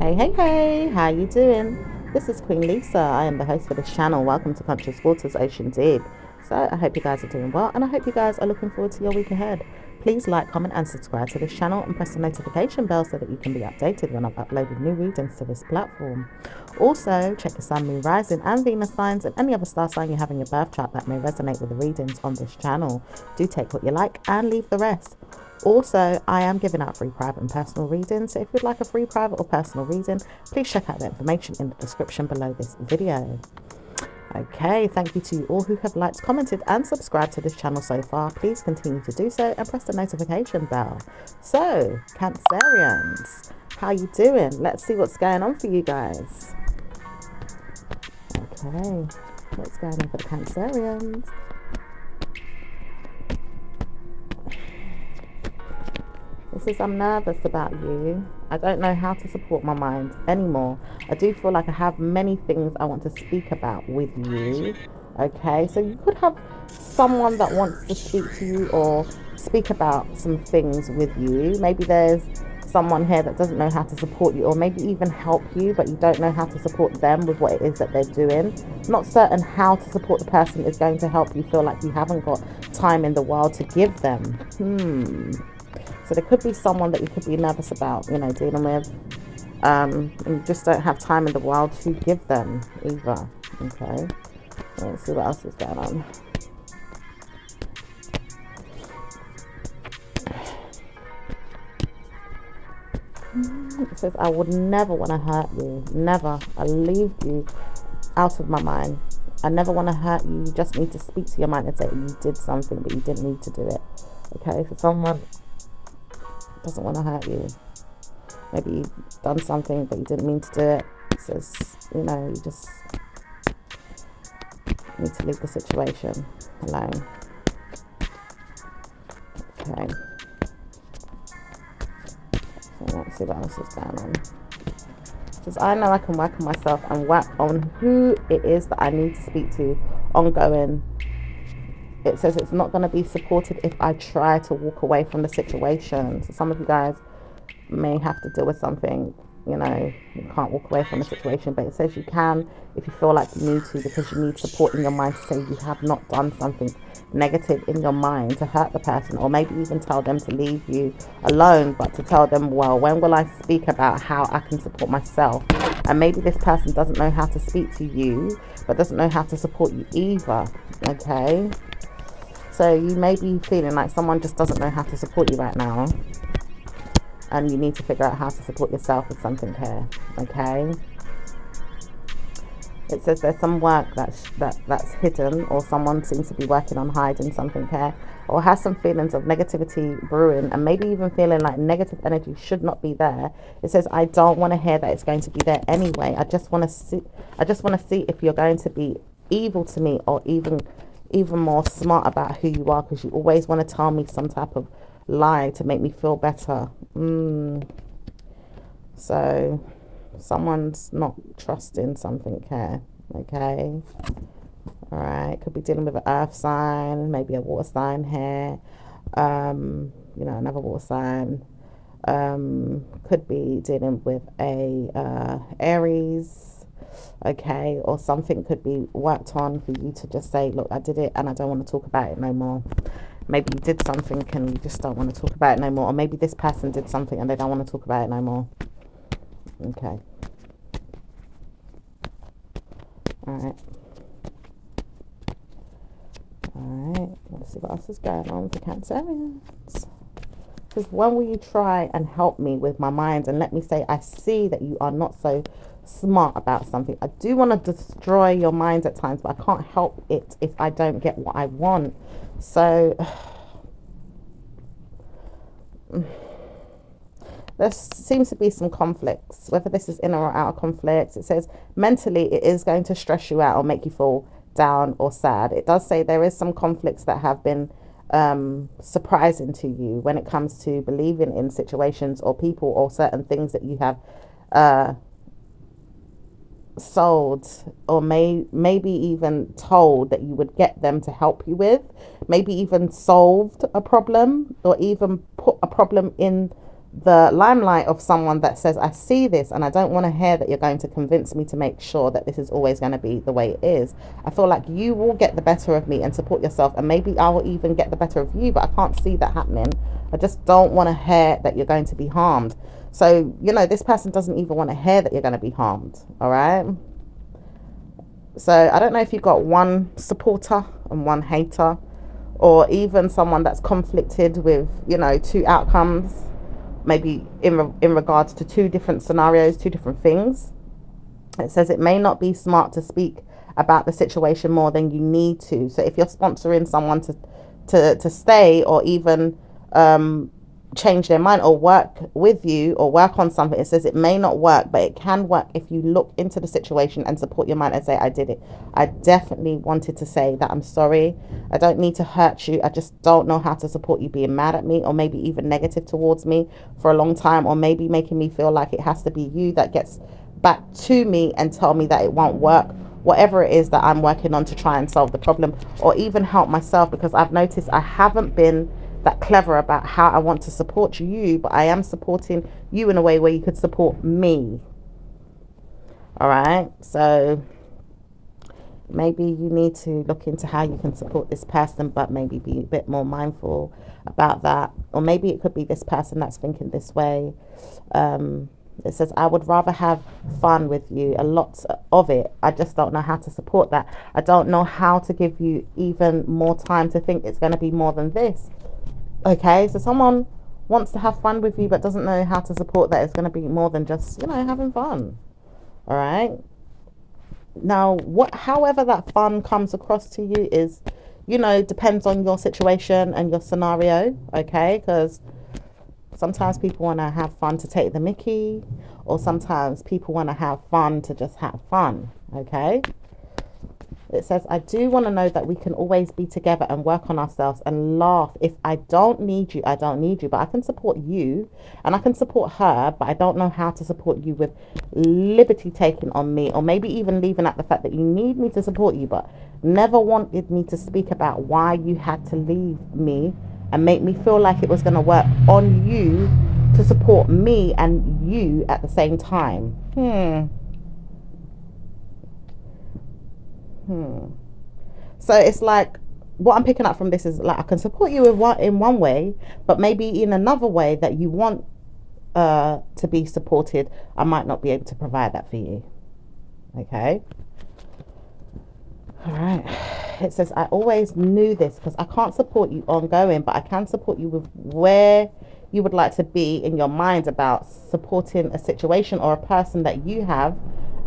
Hey, how you doing? This is Queen Lisa. I am the host for this channel. Welcome to Conscious Waters Ocean Deep. So I hope you guys are doing well, and I hope you guys are looking forward to your week ahead. Please like, comment and subscribe to this channel and press the notification bell so that you can be updated when I've uploaded new readings to this platform. Also, check your Sun, Moon, Rising and Venus signs and any other star sign you have in your birth chart that may resonate with the readings on this channel. Do take what you like and leave the rest. Also, I am giving out free private and personal readings, so if you'd like a free private or personal reading, please check out the information in the description below this video. Okay, thank you to all who have liked, commented and subscribed to this channel so far. Please continue to do so and press the notification bell. So, Cancerians, how you doing? Let's see what's going on for you guys. Okay, what's going on for the Cancerians? This is, I'm nervous about you. I don't know how to support my mind anymore. I do feel like I have many things I want to speak about with you. Okay, so you could have someone that wants to speak to you or speak about some things with you. Maybe there's someone here that doesn't know how to support you, or maybe even help you, but you don't know how to support them with what it is that they're doing. Not certain how to support the person is going to help you feel like you haven't got time in the world to give them. So there could be someone that you could be nervous about, dealing with. And you just don't have time in the world to give them either. Okay. Let's see what else is going on. It says, I would never want to hurt you. Never. I leave you out of my mind. I never want to hurt you. You just need to speak to your mind and say you did something, but you didn't need to do it. Okay. So someone doesn't want to hurt you. Maybe you've done something but you didn't mean to do it. It says, you just need to leave the situation alone. Okay. So let's see what else is going on. It says, I know I can work on myself and work on who it is that I need to speak to ongoing. It says it's not going to be supported if I try to walk away from the situation. So some of you guys may have to deal with something, you can't walk away from the situation, but it says you can if you feel like you need to, because you need support in your mind to say you have not done something negative in your mind to hurt the person, or maybe even tell them to leave you alone, but to tell them, well, when will I speak about how I can support myself? And maybe this person doesn't know how to speak to you, but doesn't know how to support you either. Okay, so you may be feeling like someone just doesn't know how to support you right now, and you need to figure out how to support yourself with something here. Okay, it says there's some work that's hidden, or someone seems to be working on hiding something here, or has some feelings of negativity brewing, and maybe even feeling like negative energy should not be there. It says, I don't want to hear that it's going to be there anyway. I just want to see if you're going to be evil to me, or even more smart about who you are, because you always want to tell me some type of lie to make me feel better. So someone's not trusting something here. Okay, all right, could be dealing with an earth sign, maybe a water sign here, another water sign. Could be dealing with a Aries. Okay, or something could be worked on for you to just say, look, I did it and I don't want to talk about it no more. Maybe you did something and you just don't want to talk about it no more, or maybe this person did something and they don't want to talk about it no more. Okay, all right, let's see what else is going on for Cancerians. Because when will you try and help me with my mind and let me say, I see that you are not so smart about something. I do want to destroy your mind at times, but I can't help it if I don't get what I want. So there seems to be some conflicts, whether this is inner or outer conflicts. It says mentally it is going to stress you out or make you feel down or sad. It does say there is some conflicts that have been surprising to you when it comes to believing in situations or people or certain things that you have sold, or maybe even told that you would get them to help you with, maybe even solved a problem, or even put a problem in the limelight of someone that says, I see this and I don't want to hear that you're going to convince me to make sure that this is always going to be the way it is. I feel like you will get the better of me and support yourself, and maybe I will even get the better of you, but I can't see that happening. I just don't want to hear that you're going to be harmed. So, this person doesn't even want to hear that you're going to be harmed. All right. So I don't know if you've got one supporter and one hater, or even someone that's conflicted with, two outcomes, maybe in regards to two different scenarios, two different things. It says it may not be smart to speak about the situation more than you need to. So if you're sponsoring someone to stay, or even change their mind, or work with you, or work on something, it says it may not work, but it can work if you look into the situation and support your mind and say, I did it. I definitely wanted to say that I'm sorry. I don't need to hurt you. I just don't know how to support you being mad at me, or maybe even negative towards me for a long time, or maybe making me feel like it has to be you that gets back to me and tell me that it won't work. Whatever it is that I'm working on to try and solve the problem, or even help myself, because I've noticed I haven't been that clever about how I want to support you, but I am supporting you in a way where you could support me. All right. So maybe you need to look into how you can support this person, but maybe be a bit more mindful about that. Or maybe it could be this person that's thinking this way. It says, I would rather have fun with you, a lot of it. I just don't know how to support that. I don't know how to give you even more time to think it's going to be more than this. Okay, so someone wants to have fun with you but doesn't know how to support that it's going to be more than just, having fun. All right. Now, however that fun comes across to you is, depends on your situation and your scenario. Okay, because sometimes people want to have fun to take the mickey, or sometimes people want to have fun to just have fun. Okay. It says, I do want to know that we can always be together and work on ourselves and laugh. If I don't need you, I don't need you, but I can support you and I can support her, but I don't know how to support you with liberty taken on me, or maybe even leaving at the fact that you need me to support you, but never wanted me to speak about why you had to leave me and make me feel like it was going to work on you to support me and you at the same time. So it's like, what I'm picking up from this is like, I can support you in one way, but maybe in another way that you want to be supported, I might not be able to provide that for you. Okay. All right. It says, I always knew this because I can't support you ongoing, but I can support you with where you would like to be in your mind about supporting a situation or a person that you have.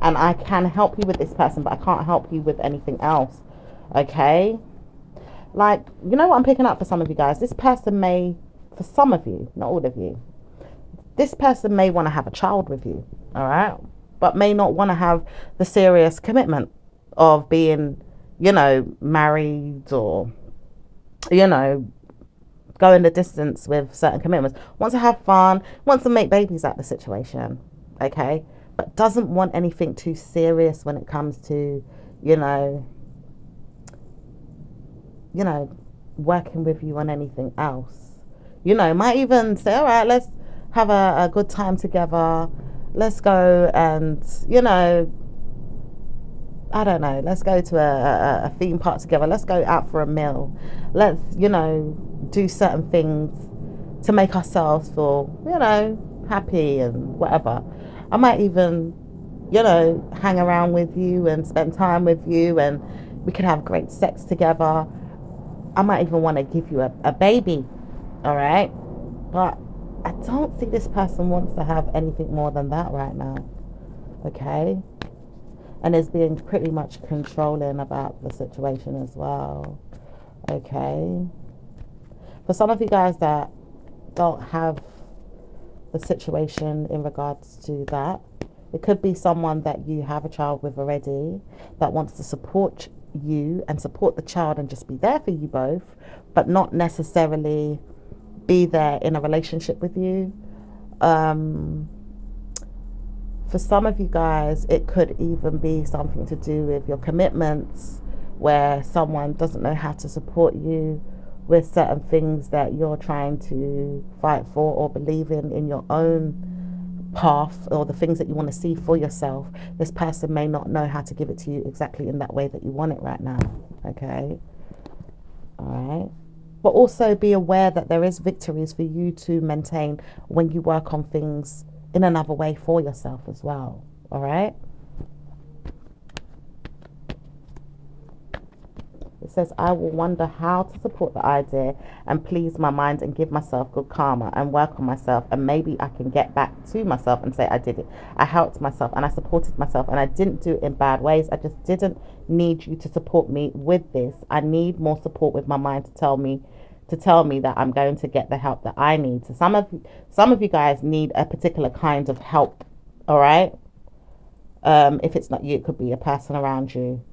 And I can help you with this person, but I can't help you with anything else. Okay. Like, what I'm picking up for some of you guys, this person may, for some of you, not all of you, this person may want to have a child with you. All right. But may not want to have the serious commitment of being, married, or, going the distance with certain commitments. Wants to have fun, wants to make babies out of the situation. Okay. But doesn't want anything too serious when it comes to, working with you on anything else. Might even say, all right, let's have a good time together. Let's go and, I don't know, let's go to a theme park together. Let's go out for a meal. Let's, do certain things to make ourselves feel, happy and whatever. I might even, hang around with you and spend time with you, and we could have great sex together. I might even want to give you a baby. All right. But I don't think this person wants to have anything more than that right now. Okay. And is being pretty much controlling about the situation as well. Okay. For some of you guys that don't have the situation in regards to that, it could be someone that you have a child with already that wants to support you and support the child and just be there for you both, but not necessarily be there in a relationship with you. For some of you guys, it could even be something to do with your commitments, where someone doesn't know how to support you, with certain things that you're trying to fight for or believe in your own path, or the things that you want to see for yourself. This person may not know how to give it to you exactly in that way that you want it right now. Okay. All right. But also be aware that there is victories for you to maintain when you work on things in another way for yourself as well. All right. It says, I will wonder how to support the idea and please my mind and give myself good karma and work on myself, and maybe I can get back to myself and say I did it. I helped myself and I supported myself, and I didn't do it in bad ways. I just didn't need you to support me with this. I need more support with my mind to tell me that I'm going to get the help that I need. So some of you guys need a particular kind of help. All right. If it's not you, it could be a person around you.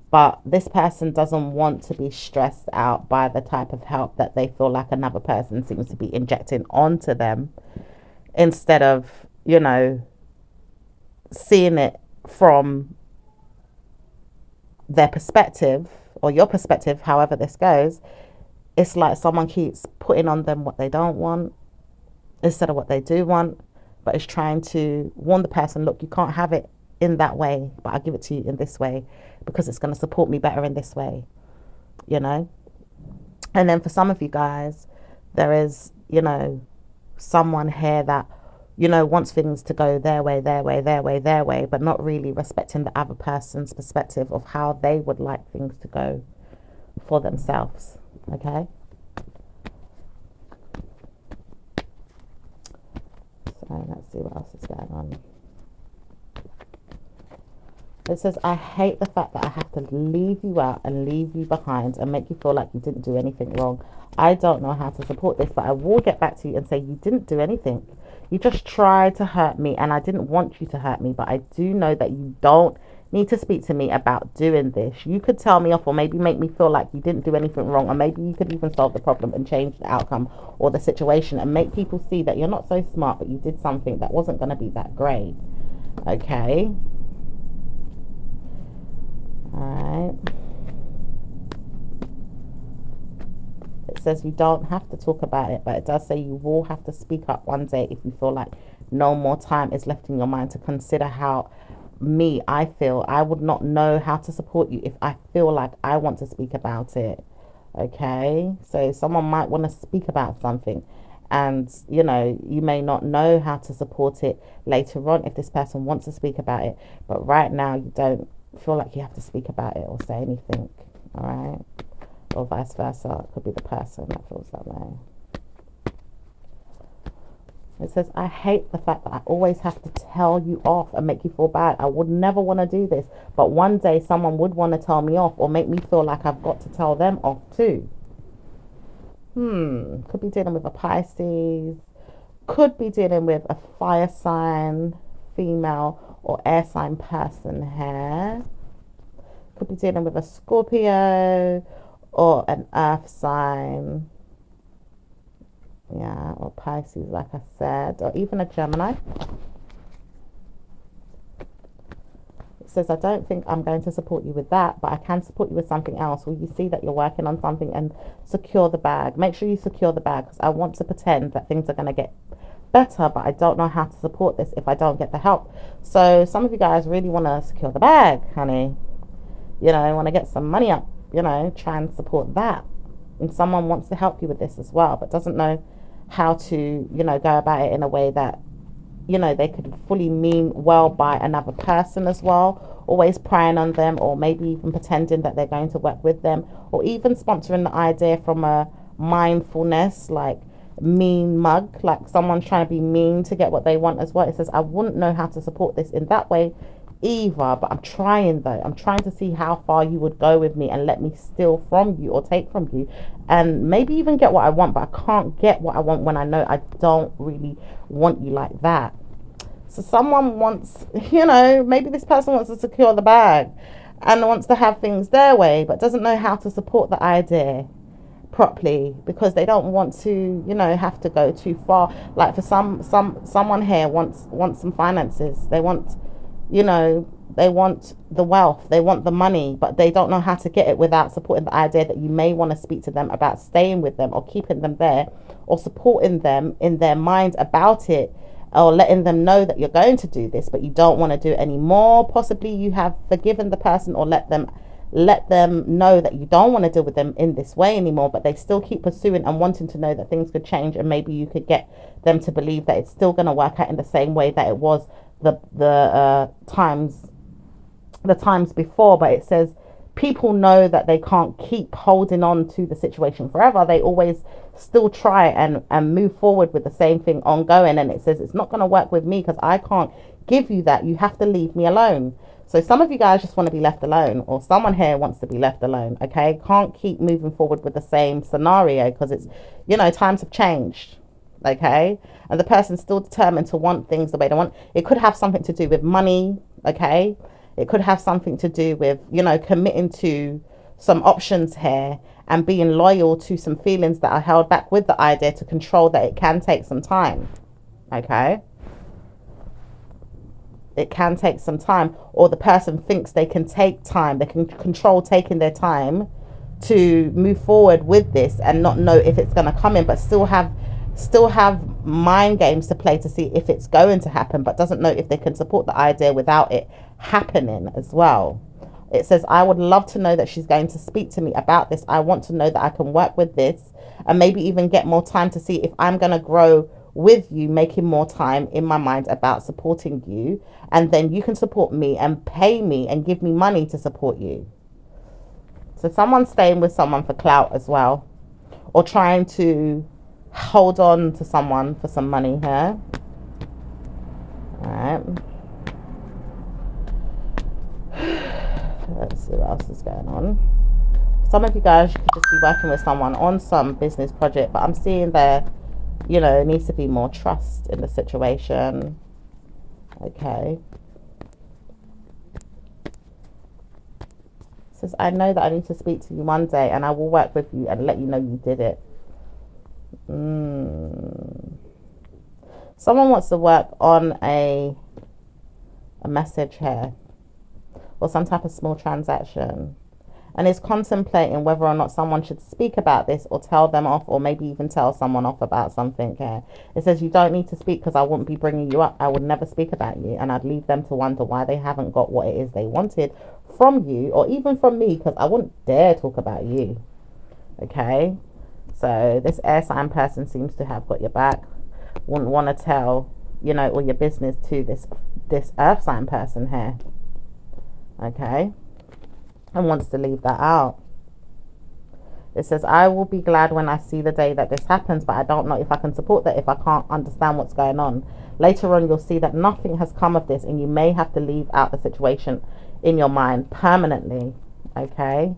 But this person doesn't want to be stressed out by the type of help that they feel like another person seems to be injecting onto them, instead of, seeing it from their perspective or your perspective, however this goes. It's like someone keeps putting on them what they don't want instead of what they do want, but it's trying to warn the person, look, you can't have it in that way, but I'll give it to you in this way because it's going to support me better in this way, And then for some of you guys, there is, someone here that, wants things to go their way, but not really respecting the other person's perspective of how they would like things to go for themselves. Okay. So let's see what else is going on. It says, I hate the fact that I have to leave you out and leave you behind and make you feel like you didn't do anything wrong. I don't know how to support this, but I will get back to you and say you didn't do anything. You just tried to hurt me, and I didn't want you to hurt me, but I do know that you don't need to speak to me about doing this. You could tell me off, or maybe make me feel like you didn't do anything wrong, or maybe you could even solve the problem and change the outcome or the situation and make people see that you're not so smart, but you did something that wasn't going to be that great. Okay. Alright. It says you don't have to talk about it, but it does say you will have to speak up one day if you feel like no more time is left in your mind to consider how I feel. I would not know how to support you if I feel like I want to speak about it. Okay? So someone might want to speak about something, and you may not know how to support it later on if this person wants to speak about it, but right now you don't feel like you have to speak about it or say anything. All right, or vice versa. It could be the person that feels that way. It says, I hate the fact that I always have to tell you off and make you feel bad. I would never want to do this, but one day someone would want to tell me off or make me feel like I've got to tell them off too. Could be dealing with a Pisces, could be dealing with a fire sign, female or air sign person here. Could be dealing with a Scorpio or an earth sign. Yeah, or Pisces, like I said, or even a Gemini. It says, I don't think I'm going to support you with that, but I can support you with something else. Will you see that you're working on something and secure the bag? Make sure you secure the bag, because I want to pretend that things are going to get better, but I don't know how to support this if I don't get the help. So some of you guys really want to secure the bag, honey. Want to get some money up, try and support that. And someone wants to help you with this as well, but doesn't know how to, go about it in a way that, they could fully mean well by another person as well. Always prying on them, or maybe even pretending that they're going to work with them, or even sponsoring the idea from a mindfulness, like mean mug, like someone trying to be mean to get what they want as well. It says, I wouldn't know how to support this in that way either, but I'm trying though. I'm trying to see how far you would go with me and let me steal from you or take from you and maybe even get what I want, but I can't get what I want when I know I don't really want you like that. So someone wants, maybe this person wants to secure the bag and wants to have things their way, but doesn't know how to support the idea properly because they don't want to, have to go too far. Like for someone here wants some finances. They want you know, they want the wealth, they want the money, but they don't know how to get it without supporting the idea that you may want to speak to them about staying with them or keeping them there, or supporting them in their mind about it, or letting them know that you're going to do this but you don't want to do it anymore. Possibly you have forgiven the person, or let them know that you don't want to deal with them in this way anymore, but they still keep pursuing and wanting to know that things could change, and maybe you could get them to believe that it's still going to work out in the same way that it was the times before. But it says people know that they can't keep holding on to the situation forever. They always still try and move forward with the same thing ongoing. And it says it's not going to work with me because I can't give you that. You have to leave me alone. So some of you guys just want to be left alone, or someone here wants to be left alone. Okay, can't keep moving forward with the same scenario because it's, times have changed. Okay, and the person's still determined to want things the way they want. It could have something to do with money. Okay, it could have something to do with, committing to some options here and being loyal to some feelings that are held back with the idea to control that it can take some time. Okay, it can take some time, or the person thinks they can take time, they can control taking their time to move forward with this and not know if it's going to come in, but still have mind games to play to see if it's going to happen, but doesn't know if they can support the idea without it happening as well. It says, I would love to know that she's going to speak to me about this. I want to know that I can work with this and maybe even get more time to see if I'm going to grow with you, making more time in my mind about supporting you. And then you can support me and pay me and give me money to support you. So someone's staying with someone for clout as well, or trying to hold on to someone for some money here. Alright. Let's see what else is going on. Some of you guys could just be working with someone on some business project, but I'm seeing there, needs to be more trust in the situation. Okay. It says, I know that I need to speak to you one day and I will work with you and let you know you did it. Someone wants to work on a message here, or some type of small transaction, and is contemplating whether or not someone should speak about this or tell them off, or maybe even tell someone off about something here. It says, you don't need to speak because I wouldn't be bringing you up. I would never speak about you, and I'd leave them to wonder why they haven't got what it is they wanted from you, or even from me, because I wouldn't dare talk about you. Okay, so this air sign person seems to have got your back, wouldn't want to tell, all your business to this earth sign person here. Okay, and wants to leave that out. It says, I will be glad when I see the day that this happens, but I don't know if I can support that if I can't understand what's going on. Later on, you'll see that nothing has come of this, and you may have to leave out the situation in your mind permanently. Okay.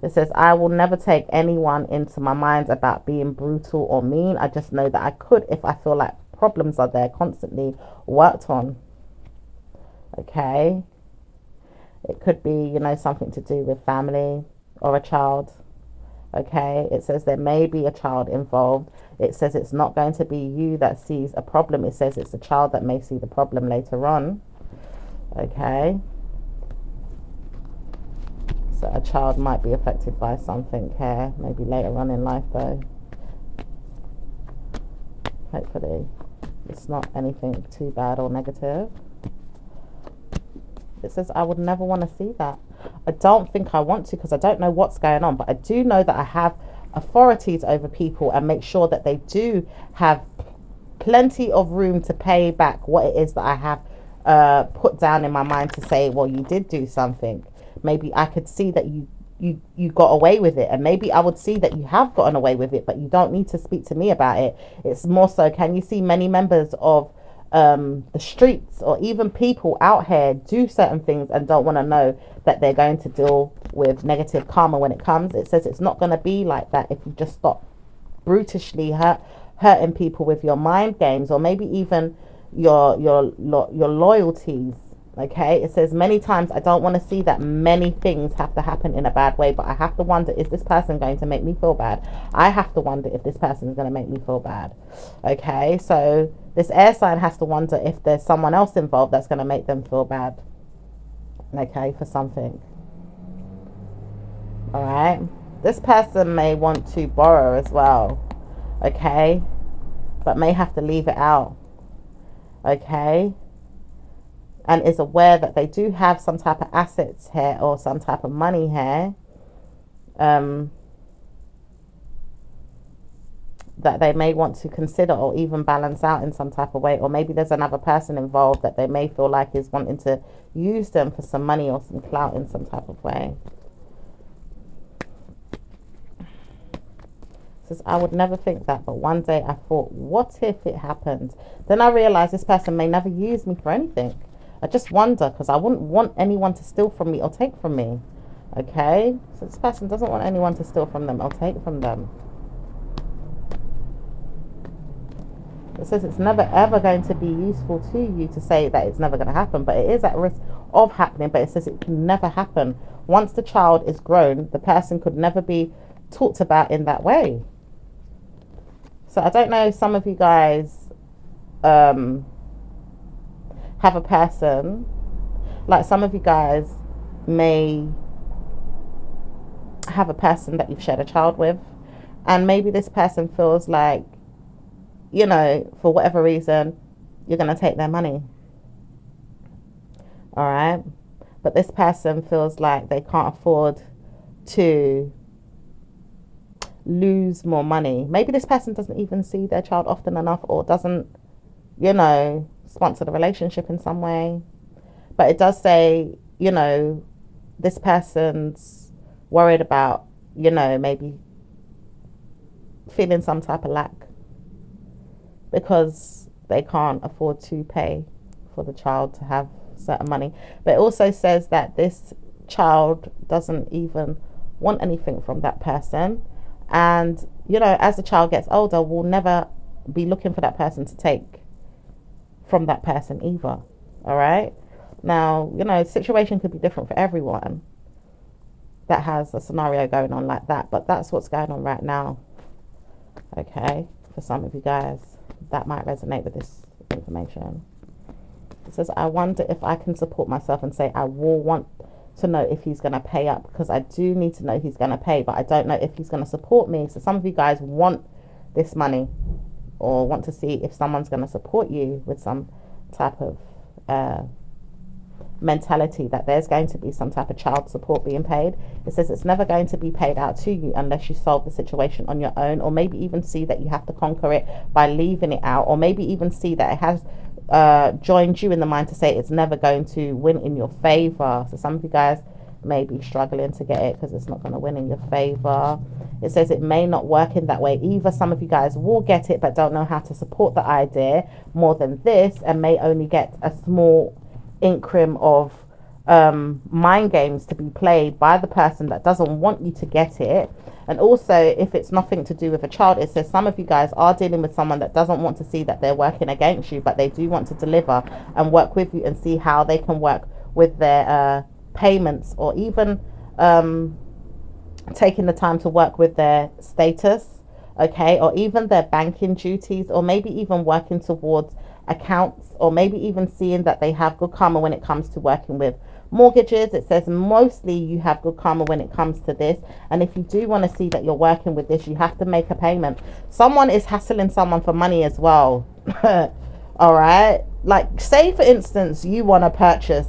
It says, I will never take anyone into my mind about being brutal or mean. I just know that I could if I feel like problems are there constantly worked on. Okay. It could be, something to do with family or a child. Okay. It says there may be a child involved. It says it's not going to be you that sees a problem. It says it's the child that may see the problem later on. Okay. So a child might be affected by something here, maybe later on in life though. Hopefully it's not anything too bad or negative. It says, I would never want to see that. I don't think I want to because I don't know what's going on, but I do know that I have authorities over people and make sure that they do have plenty of room to pay back what it is that I have put down in my mind to say, well, you did do something. Maybe I could see that you got away with it, and maybe I would see that you have gotten away with it, but you don't need to speak to me about it. It's more so, can you see many members of the streets or even people out here do certain things and don't want to know that they're going to deal with negative karma when it comes? It says it's not going to be like that if you just stop brutishly hurting people with your mind games, or maybe even your loyalties Okay, it says many times I don't want to see that many things have to happen in a bad way, but I have to wonder, is this person going to make me feel bad? I have to wonder if this person is going to make me feel bad. Okay, so this air sign has to wonder if there's someone else involved that's going to make them feel bad. Okay, for something. All right, this person may want to borrow as well. Okay, but may have to leave it out. Okay, and is aware that they do have some type of assets here or some type of money here, that they may want to consider or even balance out in some type of way, or maybe there's another person involved that they may feel like is wanting to use them for some money or some clout in some type of way. Says, I would never think that, but one day I thought, what if it happened? Then I realized this person may never use me for anything. I just wonder, because I wouldn't want anyone to steal from me or take from me. Okay, so this person doesn't want anyone to steal from them or take from them. It says it's never ever going to be useful to you to say that it's never going to happen, but it is at risk of happening. But it says it can never happen. Once the child is grown, the person could never be talked about in that way. So I don't know, some of you guys have a person, like some of you guys may have a person that you've shared a child with, and maybe this person feels like, you know, for whatever reason, you're going to take their money. All right. But this person feels like they can't afford to lose more money. Maybe this person doesn't even see their child often enough, or doesn't, you know, sponsor the relationship in some way. But it does say, you know, this person's worried about, you know, maybe feeling some type of lack because they can't afford to pay for the child to have certain money. But it also says that this child doesn't even want anything from that person. And, you know, as the child gets older, we'll never be looking for that person to take from that person either. All right. Now, you know, situation could be different for everyone that has a scenario going on like that, but that's what's going on right now. Okay. For some of you guys, that might resonate with this information. It says, I wonder if I can support myself and say I will want to know if he's going to pay up, because I do need to know he's going to pay, but I don't know if he's going to support me. So some of you guys want this money, or want to see if someone's going to support you with some type of mentality that there's going to be some type of child support being paid. It says it's never going to be paid out to you unless you solve the situation on your own, or maybe even see that you have to conquer it by leaving it out, or maybe even see that it has joined you in the mind to say it's never going to win in your favor. So some of you guys may be struggling to get it because it's not going to win in your favor. It says it may not work in that way either. Some of you guys will get it but don't know how to support the idea more than this, and may only get a small increment of mind games to be played by the person that doesn't want you to get it. And also, if it's nothing to do with a child, it says some of you guys are dealing with someone that doesn't want to see that they're working against you, but they do want to deliver and work with you and see how they can work with their payments, or even taking the time to work with their status, okay, or even their banking duties, or maybe even working towards accounts, or maybe even seeing that they have good karma when it comes to working with mortgages. It says mostly you have good karma when it comes to this, and if you do want to see that you're working with this, you have to make a payment. Someone is hassling someone for money as well. All right, like say for instance you want to purchase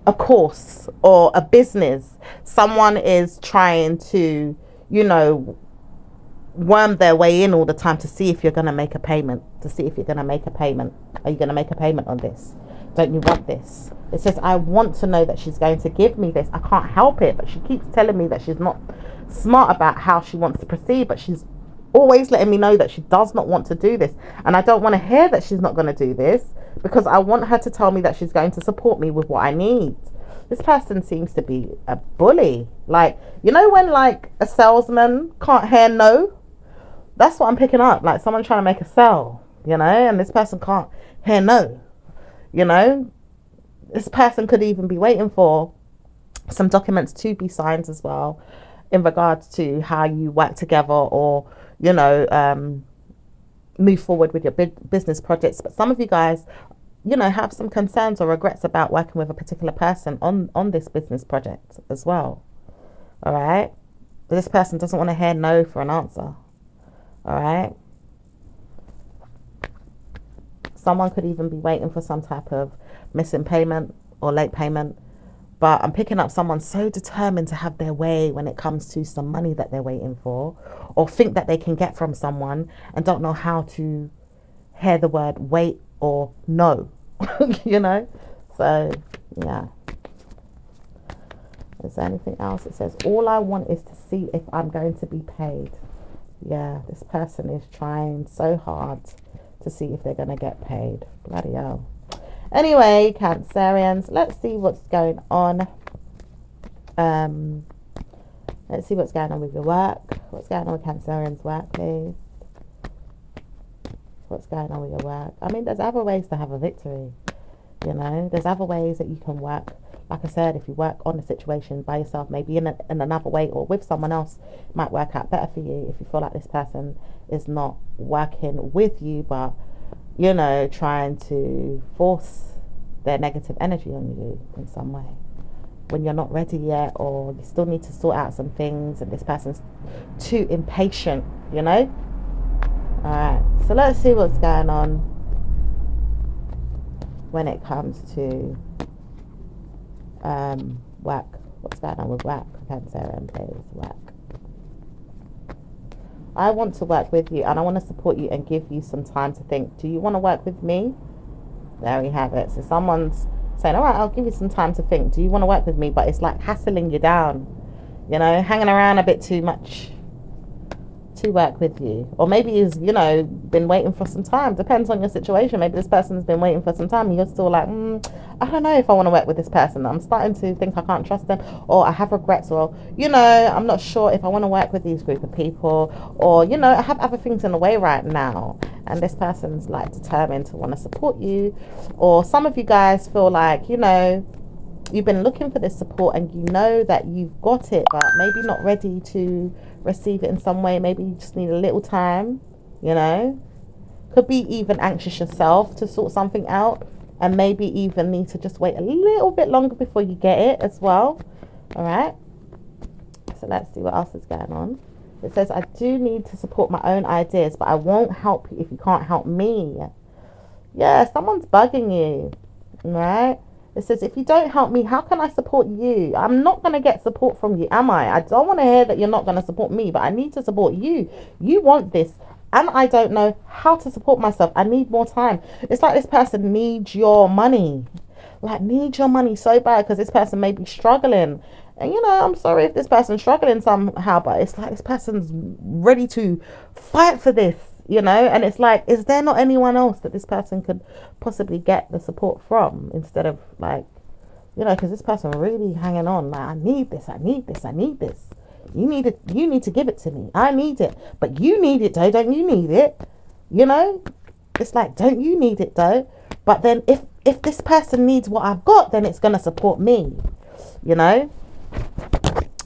a course or a business. Someone is trying to, you know, worm their way in all the time to see if you're going to make a payment, to see if you're going to make a payment. Are you going to make a payment on this? Don't you want this? It says, I want to know that she's going to give me this. I can't help it, but she keeps telling me that she's not smart about how she wants to proceed, but she's always letting me know that she does not want to do this. And I don't want to hear that she's not going to do this, because I want her to tell me that she's going to support me with what I need. This person seems to be a bully. Like, you know when like a salesman can't hear no? That's what I'm picking up. Like someone trying to make a sale, you know, and this person can't hear no, you know. This person could even be waiting for some documents to be signed as well, in regards to how you work together, or you know, move forward with your business projects. But some of you guys, you know, have some concerns or regrets about working with a particular person on this business project as well. All right, but this person doesn't want to hear no for an answer. All right, someone could even be waiting for some type of missing payment or late payment. But I'm picking up someone so determined to have their way when it comes to some money that they're waiting for, or think that they can get from someone and don't know how to hear the word wait or no. You know? So, yeah. Is there anything else? It says, all I want is to see if I'm going to be paid. Yeah, this person is trying so hard to see if they're going to get paid. Bloody hell. Anyway, Cancerians, let's see what's going on. Let's see what's going on with your work. What's going on with Cancerians' work, please? What's going on with your work? I mean, there's other ways to have a victory. You know, there's other ways that you can work. Like I said, if you work on a situation by yourself, maybe in another way or with someone else, it might work out better for you. If you feel like this person is not working with you, but you know, trying to force their negative energy on you in some way when you're not ready yet, or you still need to sort out some things and this person's too impatient, you know. All right, so let's see what's going on when it comes to work. What's going on with work, Cancerian, please? Work. I want to work with you and I want to support you and give you some time to think. Do you want to work with me? There we have it. So someone's saying, all right, I'll give you some time to think. Do you want to work with me? But it's like hassling you down, you know, hanging around a bit too much to work with you. Or maybe he's, you know, been waiting for some time. Depends on your situation. Maybe this person's been waiting for some time and you're still like, I don't know if I want to work with this person. I'm starting to think I can't trust them, or I have regrets, or, you know, I'm not sure if I want to work with these group of people, or, you know, I have other things in the way right now. And this person's like determined to want to support you. Or some of you guys feel like, you know, you've been looking for this support and you know that you've got it, but maybe not ready to receive it in some way. Maybe you just need a little time, you know. Could be even anxious yourself to sort something out, and maybe even need to just wait a little bit longer before you get it as well. All right, so let's see what else is going on. It says, I do need to support my own ideas, but I won't help you if you can't help me. Yeah, someone's bugging you. All right, it says, if you don't help me, how can I support you? I'm not going to get support from you, am I? I don't want to hear that you're not going to support me, but I need to support you. You want this, and I don't know how to support myself. I need more time. It's like this person needs your money. Like, need your money so bad, because this person may be struggling. And, you know, I'm sorry if this person's struggling somehow, but it's like this person's ready to fight for this, you know. And it's like, is there not anyone else that this person could possibly get the support from, instead of like, you know, because this person really hanging on, like, I need this, I need this, I need this. You need it, you need to give it to me. I need it. But you need it though, don't you need it? You know? It's like, don't you need it though? But then if this person needs what I've got, then it's gonna support me. You know?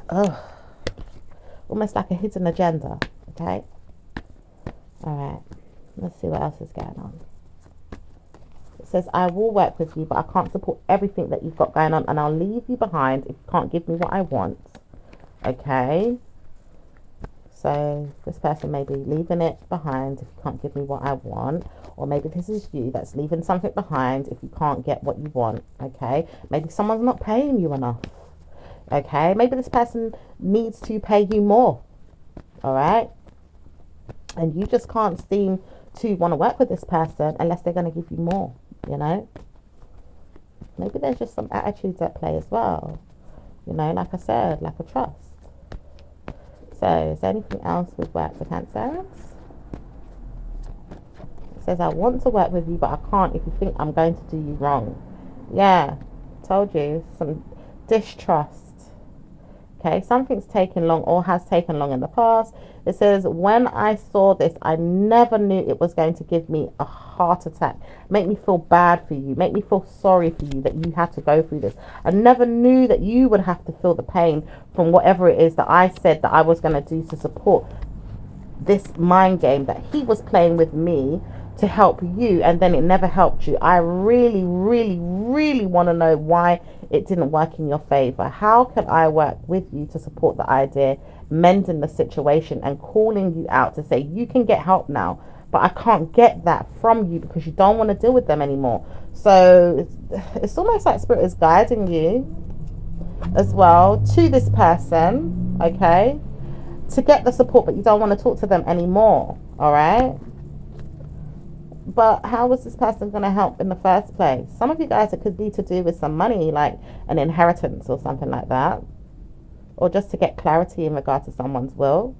Oh, almost like a hidden agenda. Okay? Alright. Let's see what else is going on. It says, I will work with you, but I can't support everything that you've got going on, and I'll leave you behind if you can't give me what I want. Okay, so this person may be leaving it behind if you can't give me what I want, or maybe this is you that's leaving something behind if you can't get what you want. Okay, maybe someone's not paying you enough. Okay, maybe this person needs to pay you more. All right, and you just can't seem to want to work with this person unless they're going to give you more. You know, maybe there's just some attitudes at play as well. You know, like I said, like a trust. So, is there anything else with work for Cancerians? It says, I want to work with you, but I can't if you think I'm going to do you wrong. Yeah, told you. Some distrust Okay, something's taken long or has taken long in the past. It says, when I saw this, I never knew it was going to give me a heart attack, make me feel bad for you, make me feel sorry for you that you had to go through this. I never knew that you would have to feel the pain from whatever it is that I said that I was going to do to support this mind game that he was playing with me to help you, and then it never helped you. I really, really, really want to know why it didn't work in your favor. How can I work with you to support the idea, mending the situation, and calling you out to say you can get help now, but I can't get that from you because you don't want to deal with them anymore. So it's almost like Spirit is guiding you as well to this person, okay, to get the support, but you don't want to talk to them anymore. All right, but how was this person going to help in the first place? Some of you guys, it could be to do with some money, like an inheritance or something like that, or just to get clarity in regard to someone's will.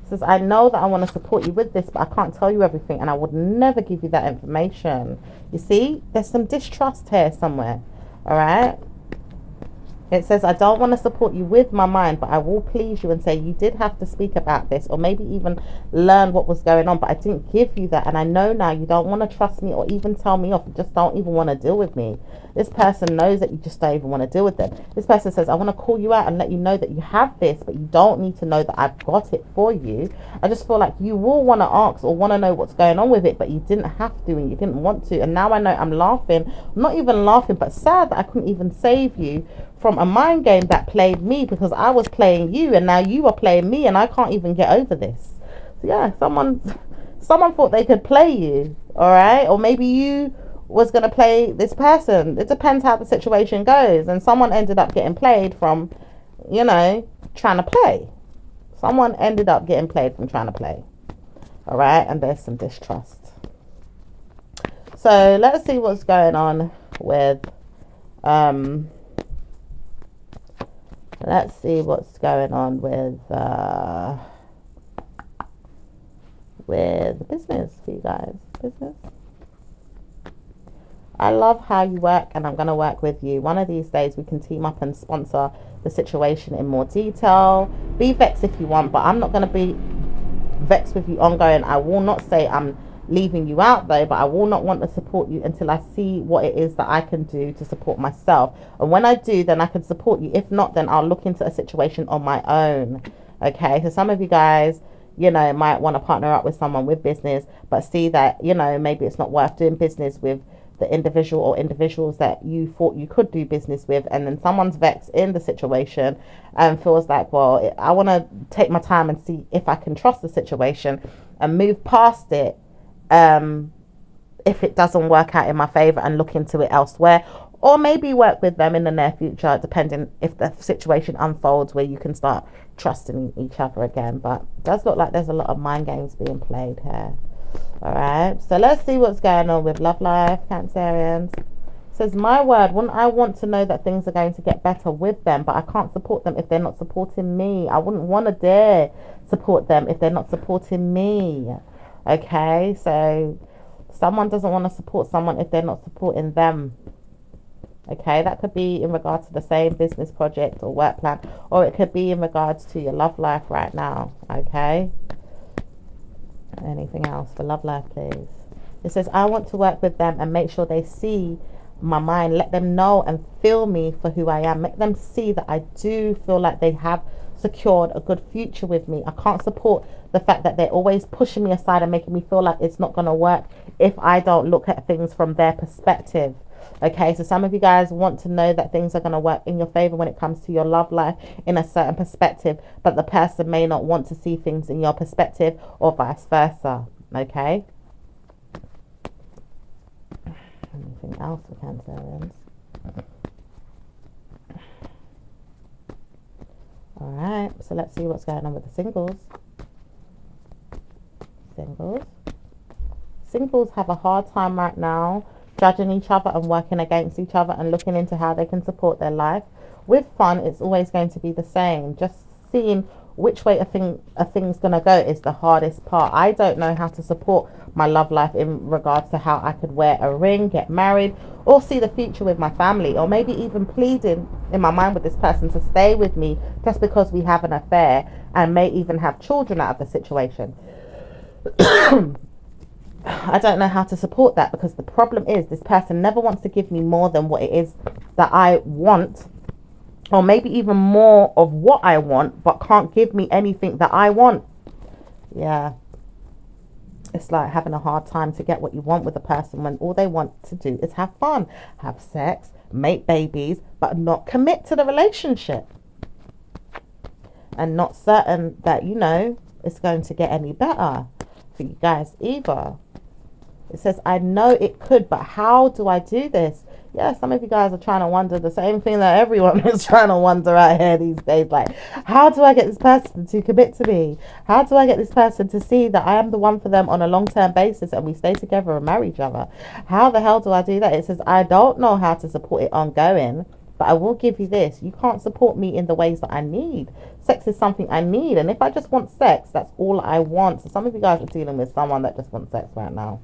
It says, I know that I want to support you with this, but I can't tell you everything, and I would never give you that information. You see, there's some distrust here somewhere. All right, it says, I don't want to support you with my mind, but I will please you and say you did have to speak about this, or maybe even learn what was going on, but I didn't give you that. And I know now you don't want to trust me or even tell me off. You just don't even want to deal with me. This person knows that you just don't even want to deal with them. This person says, I want to call you out and let you know that you have this, but you don't need to know that I've got it for you. I just feel like you will want to ask or want to know what's going on with it, but you didn't have to and you didn't want to. And now I know I'm laughing, not even laughing, but sad that I couldn't even save you from a mind game that played me, because I was playing you and now you are playing me, and I can't even get over this. So yeah, someone thought they could play you, all right? Or maybe you was going to play this person. It depends how the situation goes. And someone ended up getting played from, you know, trying to play. Someone ended up getting played from trying to play, all right? And there's some distrust. So let's see what's going on with let's see what's going on with business for you guys. Business. I love how you work, and I'm going to work with you. One of these days we can team up and sponsor the situation in more detail. Be vexed if you want, but I'm not going to be vexed with you ongoing. I will not say I'm leaving you out though, but I will not want to support you until I see what it is that I can do to support myself. And when I do, then I can support you. If not, then I'll look into a situation on my own. Okay, so some of you guys, you know, might want to partner up with someone with business, but see that, you know, maybe it's not worth doing business with the individual or individuals that you thought you could do business with, and then someone's vexed in the situation and feels like, well, I want to take my time and see if I can trust the situation and move past it if it doesn't work out in my favor, and look into it elsewhere, or maybe work with them in the near future, depending if the situation unfolds where you can start trusting each other again. But it does look like there's a lot of mind games being played here. All right, so let's see what's going on with love life, Cancerians. It says, my word, wouldn't I want to know that things are going to get better with them, but I can't support them if they're not supporting me. I wouldn't want to dare support them if they're not supporting me. Okay, so someone doesn't want to support someone if they're not supporting them. Okay, that could be in regards to the same business project or work plan, or it could be in regards to your love life right now. Okay, anything else for love life, please? It says, I want to work with them and make sure they see my mind, let them know and feel me for who I am, make them see that I do feel like they have secured a good future with me. I can't support the fact that they're always pushing me aside and making me feel like it's not going to work if I don't look at things from their perspective. Okay, so some of you guys want to know that things are going to work in your favor when it comes to your love life in a certain perspective, but the person may not want to see things in your perspective, or vice versa. Okay, anything else for Cancerians? All right, so let's see what's going on with the singles. Singles have a hard time right now judging each other and working against each other and looking into how they can support their life. With fun, it's always going to be the same, just seeing which way a thing's gonna go is the hardest part. I don't know how to support my love life in regards to how I could wear a ring, get married, or see the future with my family, or maybe even pleading in my mind with this person to stay with me just because we have an affair and may even have children out of the situation. I don't know how to support that, because the problem is this person never wants to give me more than what it is that I want, or maybe even more of what I want, but can't give me anything that I want. Yeah. It's like having a hard time to get what you want with a person when all they want to do is have fun, have sex, make babies, but not commit to the relationship. And not certain that, you know, it's going to get any better for you guys either. It says, I know it could, but how do I do this? Yeah, some of you guys are trying to wonder the same thing that everyone is trying to wonder out here these days. Like, how do I get this person to commit to me? How do I get this person to see that I am the one for them on a long-term basis and we stay together and marry each other? How the hell do I do that? It says, I don't know how to support it ongoing, but I will give you this. You can't support me in the ways that I need. Sex is something I need. And if I just want sex, that's all I want. So some of you guys are dealing with someone that just wants sex right now.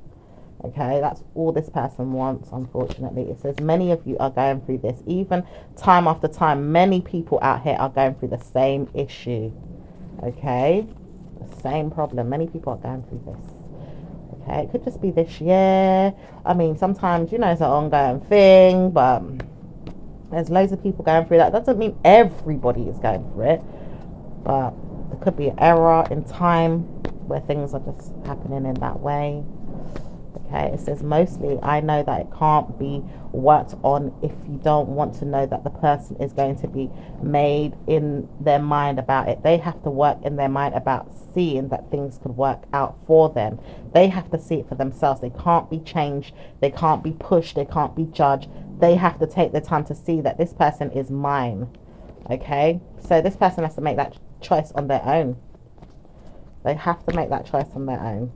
Okay, that's all this person wants, unfortunately. It says many of you are going through this. Even time after time, many people out here are going through the same issue. Okay, the same problem. Many people are going through this. Okay, it could just be this year. I mean, sometimes, you know, it's an ongoing thing, but there's loads of people going through that. Doesn't mean everybody is going through it, but there could be an error in time where things are just happening in that way. Okay, it says mostly I know that it can't be worked on if you don't want to know that the person is going to be made in their mind about it. They have to work in their mind about seeing that things could work out for them. They have to see it for themselves. They can't be changed. They can't be pushed. They can't be judged. They have to take the time to see that this person is mine. Okay, so this person has to make that choice on their own. They have to make that choice on their own.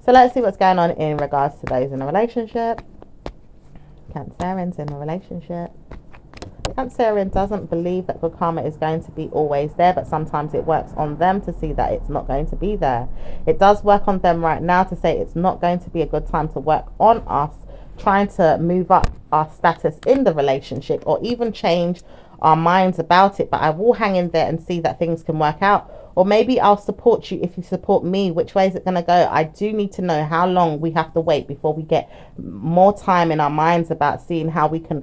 So let's see what's going on in regards to those in a relationship. Cancerians in a relationship. Cancerian doesn't believe that good karma is going to be always there, but sometimes it works on them to see that it's not going to be there. It does work on them right now to say it's not going to be a good time to work on us, trying to move up our status in the relationship or even change our minds about it. But I will hang in there and see that things can work out. Or maybe I'll support you if you support me. Which way is it going to go? I do need to know how long we have to wait before we get more time in our minds about seeing how we can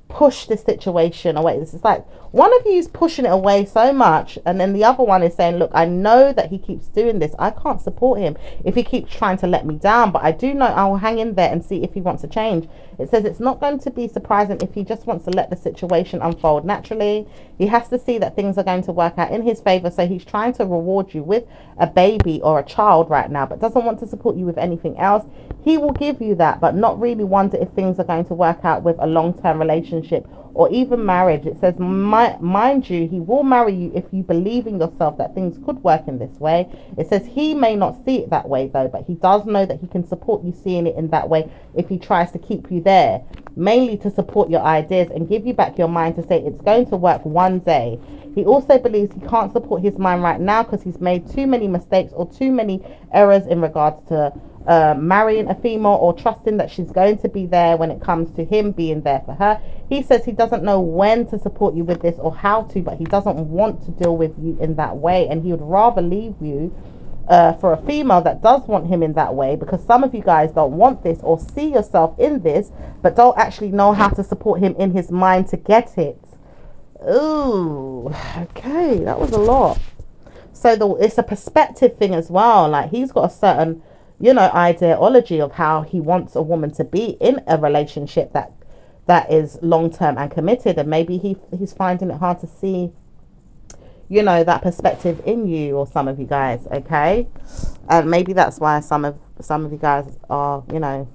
push this situation away. This is like one of you is pushing it away so much, and then the other one is saying, look, I know that he keeps doing this. I can't support him if he keeps trying to let me down, but I do know I will hang in there and see if he wants to change. It says it's not going to be surprising if he just wants to let the situation unfold naturally. He has to see that things are going to work out in his favor, so he's trying to reward you with a baby or a child right now, but doesn't want to support you with anything else. He will give you that, but not really wonder if things are going to work out with a long-term relationship or even marriage. It says, mind you, he will marry you if you believe in yourself that things could work in this way. It says he may not see it that way though, but he does know that he can support you seeing it in that way if he tries to keep you there, mainly to support your ideas and give you back your mind to say it's going to work one day. He also believes he can't support his mind right now because he's made too many mistakes or too many errors in regards to marrying a female or trusting that she's going to be there when it comes to him being there for her. He says he doesn't know when to support you with this or how to, but he doesn't want to deal with you in that way, and he would rather leave you for a female that does want him in that way, because some of you guys don't want this or see yourself in this but don't actually know how to support him in his mind to get it. Ooh, okay, that was a lot. So it's a perspective thing as well. Like, he's got a certain, you know, ideology of how he wants a woman to be in a relationship that is long-term and committed, and maybe he's finding it hard to see, you know, that perspective in you, or some of you guys. Okay, and maybe that's why some of you guys are, you know,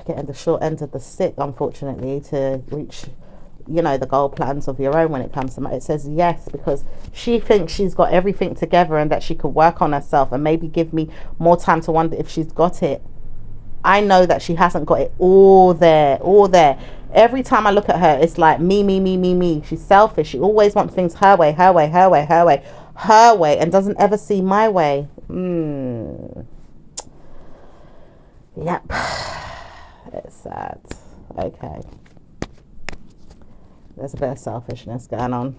getting the short end of the stick, unfortunately, to reach, you know, the goal plans of your own when it comes to it. Says yes, because she thinks she's got everything together and that she could work on herself and maybe give me more time to wonder if she's got it. I know that she hasn't got it all there. Every time I look at her, it's like me, me, me, me, me. She's selfish. She always wants things her way, her way, her way, her way, her way, and doesn't ever see my way. Yep. It's sad. Okay. There's a bit of selfishness going on.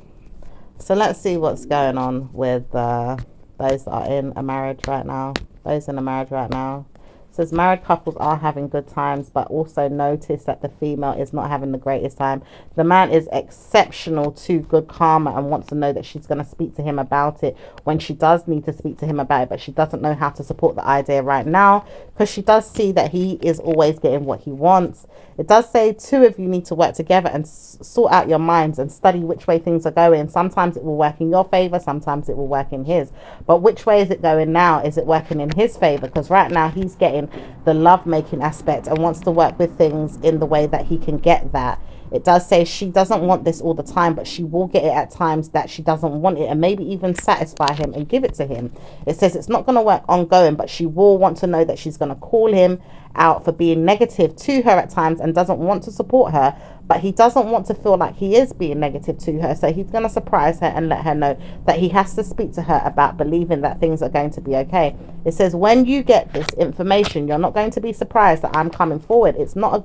So let's see what's going on with those that are in a marriage right now. Those in a marriage right now. It says married couples are having good times, but also notice that the female is not having the greatest time. The man is exceptional to good karma and wants to know that she's going to speak to him about it when she does need to speak to him about it, but she doesn't know how to support the idea right now because she does see that he is always getting what he wants. It does say two of you need to work together and sort out your minds and study which way things are going. Sometimes it will work in your favor, sometimes it will work in his. But which way is it going now? Is it working in his favor? Because right now he's getting the love making aspect and wants to work with things in the way that he can get that. It does say she doesn't want this all the time, but she will get it at times that she doesn't want it and maybe even satisfy him and give it to him. It says it's not going to work ongoing, but she will want to know that she's going to call him out for being negative to her at times and doesn't want to support her, but he doesn't want to feel like he is being negative to her. So he's going to surprise her and let her know that he has to speak to her about believing that things are going to be okay. It says when you get this information, you're not going to be surprised that I'm coming forward. It's not a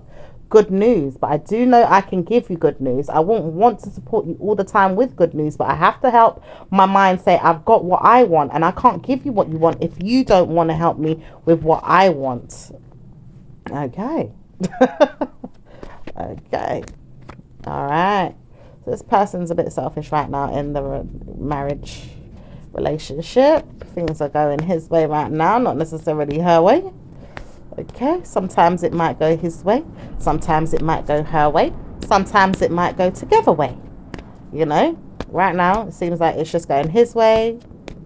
good news, but I do know I can give you good news. I won't want to support you all the time with good news, but I have to help my mind say I've got what I want, and I can't give you what you want if you don't want to help me with what I want. Okay. Okay. All right. So this person's a bit selfish right now in the marriage relationship. Things are going his way right now, not necessarily her way. Okay, sometimes it might go his way, sometimes it might go her way, sometimes it might go together way. You know, right now it seems like it's just going his way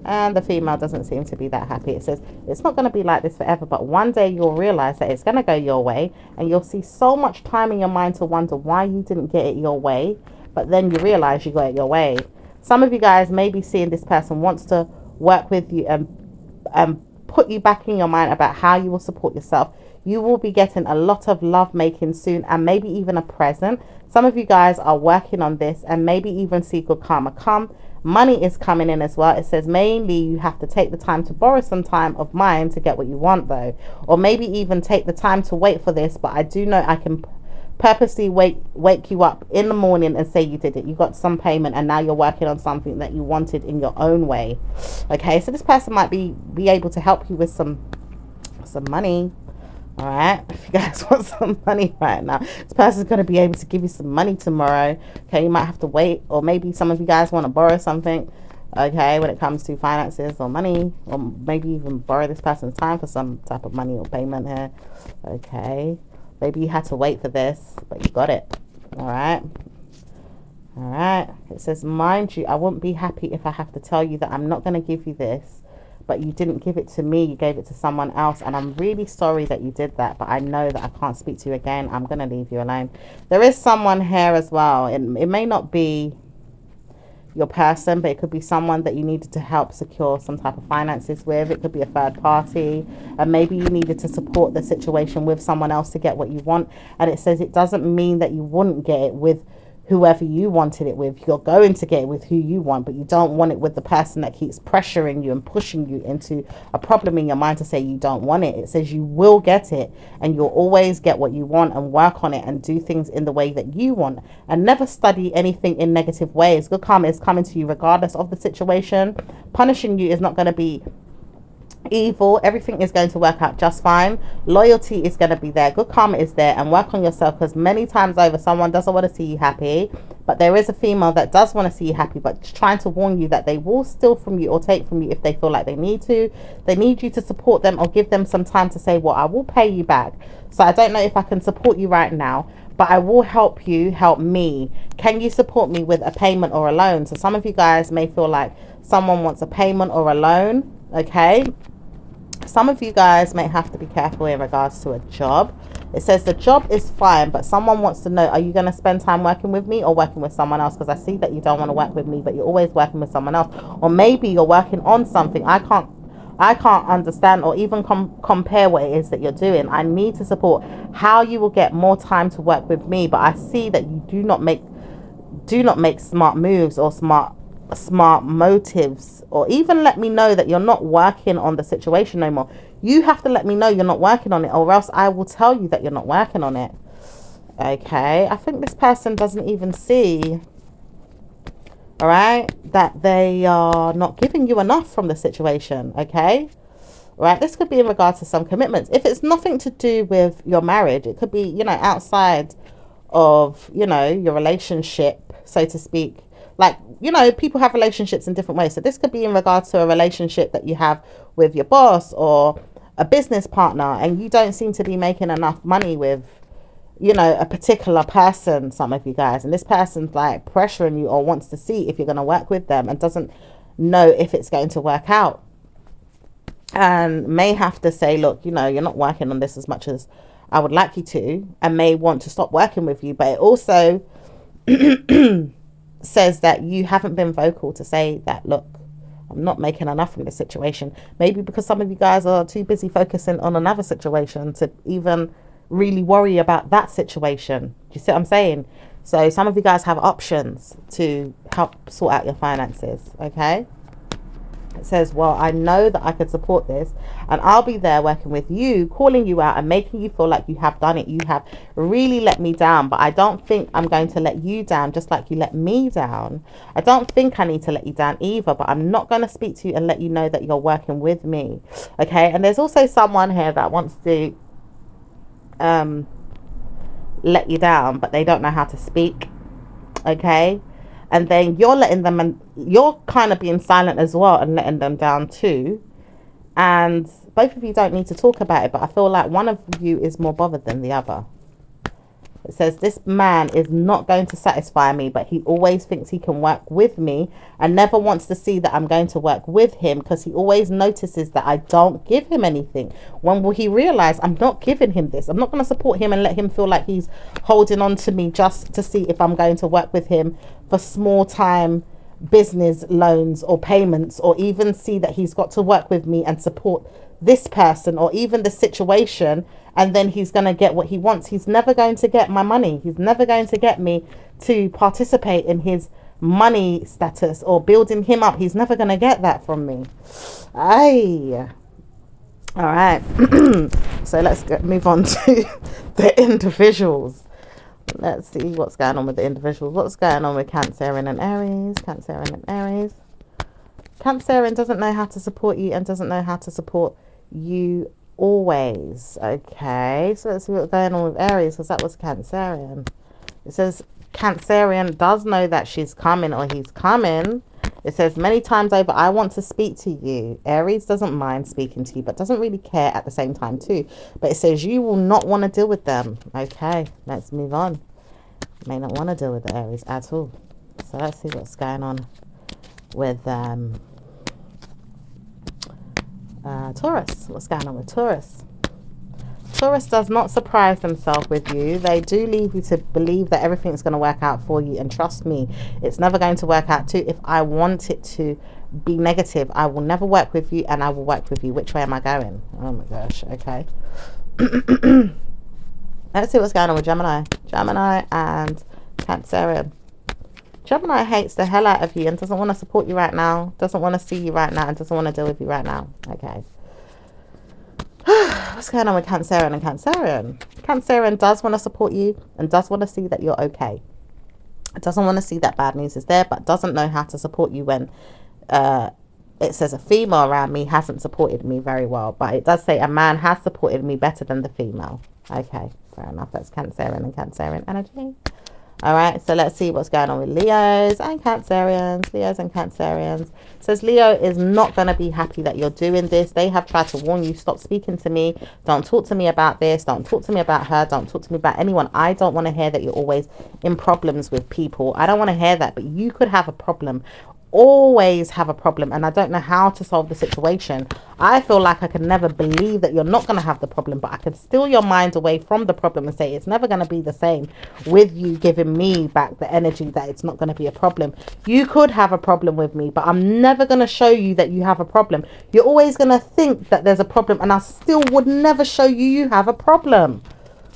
and the female doesn't seem to be that happy. It says it's not going to be like this forever, but one day you'll realize that it's going to go your way and you'll see so much time in your mind to wonder why you didn't get it your way, but then you realize you got it your way. Some of you guys may be seeing this person wants to work with you and put you back in your mind about how you will support yourself. You will be getting a lot of love making soon and maybe even a present. Some of you guys are working on this and maybe even see good karma come. Money is coming in as well. It says mainly you have to take the time to borrow some time of mine to get what you want though, or maybe even take the time to wait for this, but I do know I can purposely wake you up in the morning and say you did it. You got some payment and now you're working on something that you wanted in your own way. Okay, so this person might be able to help you with some money. All right, if you guys want some money right now, this person's going to be able to give you some money tomorrow. Okay, you might have to wait, or maybe some of you guys want to borrow something. Okay, when it comes to finances or money, or maybe even borrow this person's time for some type of money or payment here. Okay, maybe you had to wait for this, but you got it. All right. All right. It says, mind you, I wouldn't be happy if I have to tell you that I'm not going to give you this, but you didn't give it to me. You gave it to someone else. And I'm really sorry that you did that, but I know that I can't speak to you again. I'm going to leave you alone. There is someone here as well. It may not be your person, but it could be someone that you needed to help secure some type of finances with. It could be a third party, and maybe you needed to support the situation with someone else to get what you want. And it says it doesn't mean that you wouldn't get it with whoever you wanted it with. You're going to get it with who you want, but you don't want it with the person that keeps pressuring you and pushing you into a problem in your mind to say you don't want it. It says you will get it, and you'll always get what you want and work on it and do things in the way that you want, and never study anything in negative ways. Good karma is coming to you regardless of the situation. Punishing you is not going to be evil. Everything is going to work out just fine. Loyalty is going to be there. Good karma is there, and work on yourself, because many times over someone doesn't want to see you happy, but there is a female that does want to see you happy, but trying to warn you that they will steal from you or take from you if they feel like they need to. They need you to support them or give them some time to say, well, I will pay you back. So I don't know if I can support you right now, but I will help you help me. Can you support me with a payment or a loan? So some of you guys may feel like someone wants a payment or a loan. Okay, some of you guys may have to be careful in regards to a job. It says the job is fine, but someone wants to know, are you going to spend time working with me or working with someone else? Because I see that you don't want to work with me, but you're always working with someone else. Or maybe you're working on something. I I can't understand or even compare what it is that you're doing. I need to support how you will get more time to work with me, but I see that you do not make smart moves or smart motives, or even let me know that you're not working on the situation no more. You have to let me know you're not working on it, or else I will tell you that you're not working on it. Okay, I think this person doesn't even see, all right, that they are not giving you enough from the situation. Okay, right, this could be in regards to some commitments. If it's nothing to do with your marriage, it could be, you know, outside of, you know, your relationship, so to speak. Like, you know, people have relationships in different ways, so this could be in regards to a relationship that you have with your boss or a business partner, and you don't seem to be making enough money with, you know, a particular person, some of you guys, and this person's like pressuring you or wants to see if you're going to work with them and doesn't know if it's going to work out, and may have to say, look, you know, you're not working on this as much as I would like you to, and may want to stop working with you. But it also says that you haven't been vocal to say that, look, I'm not making enough from this situation. Maybe because some of you guys are too busy focusing on another situation to even really worry about that situation. Do you see what I'm saying? So some of you guys have options to help sort out your finances. Okay, it says, well, I know that I could support this, and I'll be there working with you, calling you out and making you feel like you have done it. You have really let me down, but I don't think I'm going to let you down just like you let me down. I don't think I need to let you down either, but I'm not going to speak to you and let you know that you're working with me. Okay, and there's also someone here that wants to let you down, but they don't know how to speak. Okay, and then you're letting them, and you're kind of being silent as well and letting them down too, and both of you don't need to talk about it, but I feel like one of you is more bothered than the other. It says, this man is not going to satisfy me, but he always thinks he can work with me and never wants to see that I'm going to work with him, because he always notices that I don't give him anything. When will he realize I'm not giving him this? I'm not going to support him and let him feel like he's holding on to me just to see if I'm going to work with him for small time business loans or payments, or even see that he's got to work with me and support this person or even the situation, and then he's going to get what he wants. He's never going to get my money. He's never going to get me to participate in his money status or building him up. He's never going to get that from me. Aye. All right. So let's move on to the individuals. Let's see what's going on with the individuals. What's going on with Cancerian and Aries? Cancerian and Aries. Cancerian doesn't know how to support you and doesn't know how to support you always. Okay, so let's see what's going on with Aries, because that was Cancerian. It says Cancerian does know that she's coming or he's coming. It says, many times over, I want to speak to you. Aries doesn't mind speaking to you, but doesn't really care at the same time too. But it says you will not want to deal with them. Okay, let's move on. You may not want to deal with the Aries at all. So let's see what's going on with Taurus. What's going on with Taurus? Taurus does not surprise themselves with you. They do leave you to believe that everything's going to work out for you, and trust me, it's never going to work out too. If I want it to be negative, I will never work with you, and I will work with you. Which way am I going? Oh my gosh. Okay. Let's see what's going on with Gemini. Gemini and Cancerian. Gemini hates the hell out of you and doesn't want to support you right now, doesn't want to see you right now, and doesn't want to deal with you right now. Okay. What's going on with Cancerian and Cancerian? Cancerian does want to support you and does want to see that you're okay. It doesn't want to see that bad news is there, but doesn't know how to support you when it says a female around me hasn't supported me very well. But it does say a man has supported me better than the female. Okay, fair enough. That's Cancerian and Cancerian energy. All right, so let's see what's going on with Leos and Cancerians. Leos and Cancerians. It says Leo is not going to be happy that you're doing this. They have tried to warn you, stop speaking to me. Don't talk to me about this. Don't talk to me about her. Don't talk to me about anyone. I don't want to hear that you're always in problems with people. I don't want to hear that, but you could have a problem always have a problem and I don't know how to solve the situation. I feel like I can never believe that you're not going to have the problem, but I can steal your mind away from the problem and say it's never going to be the same with you giving me back the energy that it's not going to be a problem. You could have a problem with me, but I'm never going to show you that you have a problem. You're always going to think that there's a problem, and I still would never show you have a problem.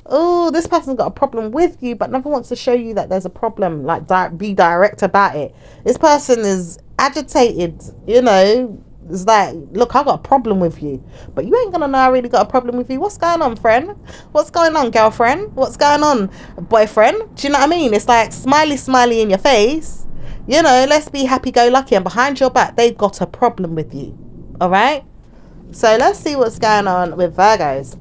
Oh, this person's got a problem with you but never wants to show you that there's a problem. Like, be direct about it. This person is agitated, you know. It's like, look, I got a problem with you, but you ain't gonna know I really got a problem with you. What's going on, friend? What's going on, girlfriend? What's going on, boyfriend? Do you know what I mean? It's like smiley in your face, you know. Let's be happy-go-lucky, and behind your back they've got a problem with you. All right, so let's see what's going on with Virgos.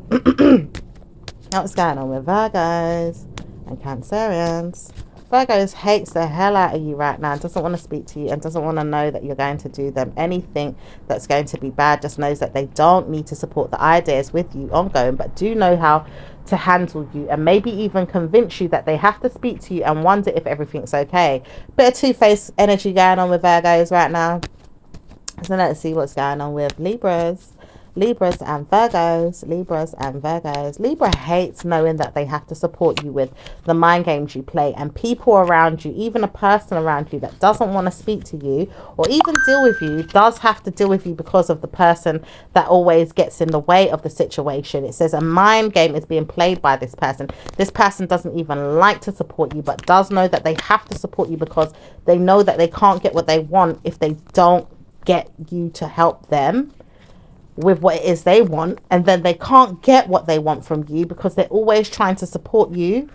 What's going on with Virgos and Cancerians? Virgos hates the hell out of you right now and doesn't want to speak to you and doesn't want to know that you're going to do them anything that's going to be bad. Just knows that they don't need to support the ideas with you ongoing, but do know how to handle you and maybe even convince you that they have to speak to you and wonder if everything's okay. Bit of two-faced energy going on with Virgos right now. So let's see what's going on with Libras. Libras and Virgos. Libra hates knowing that they have to support you with the mind games you play, and people around you, even a person around you that doesn't want to speak to you or even deal with you, does have to deal with you because of the person that always gets in the way of the situation. It says a mind game is being played by this person. This person doesn't even like to support you, but does know that they have to support you because they know that they can't get what they want if they don't get you to help them with what it is they want, and then they can't get what they want from you because they're always trying to support you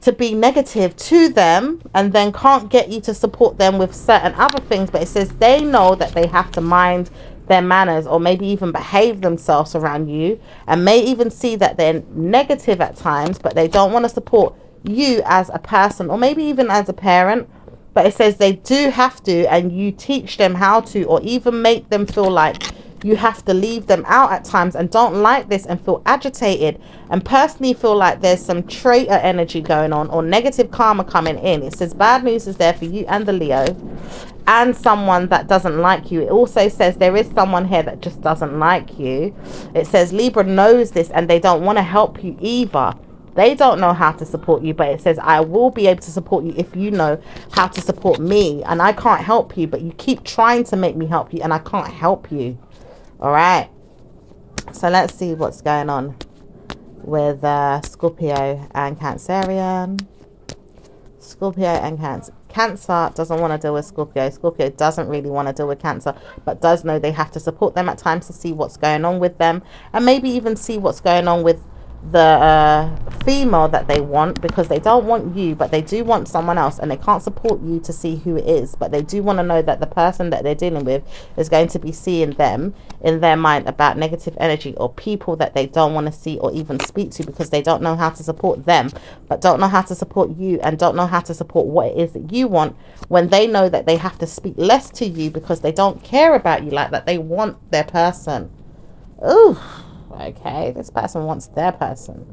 to be negative to them, and then can't get you to support them with certain other things. But it says they know that they have to mind their manners or maybe even behave themselves around you, and may even see that they're negative at times, but they don't want to support you as a person or maybe even as a parent. But it says they do have to, and you teach them how to, or even make them feel like you have to leave them out at times and don't like this and feel agitated and personally feel like there's some traitor energy going on or negative karma coming in. It says bad news is there for you and the Leo and someone that doesn't like you. It also says there is someone here that just doesn't like you. It says Libra knows this and they don't want to help you either. They don't know how to support you, but it says I will be able to support you if you know how to support me, and I can't help you, but you keep trying to make me help you and I can't help you. All right, so let's see what's going on with Scorpio and Cancerian. Scorpio and Cancer. Cancer doesn't want to deal with Scorpio. Scorpio doesn't really want to deal with Cancer, but does know they have to support them at times to see what's going on with them, and maybe even see what's going on with the female that they want, because they don't want you but they do want someone else, and they can't support you to see who it is, but they do want to know that the person that they're dealing with is going to be seeing them in their mind about negative energy or people that they don't want to see or even speak to, because they don't know how to support them but don't know how to support you and don't know how to support what it is that you want, when they know that they have to speak less to you because they don't care about you like that. They want their person. Ooh, okay, this person wants their person.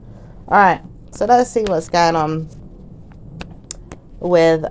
All right, so let's see what's going on with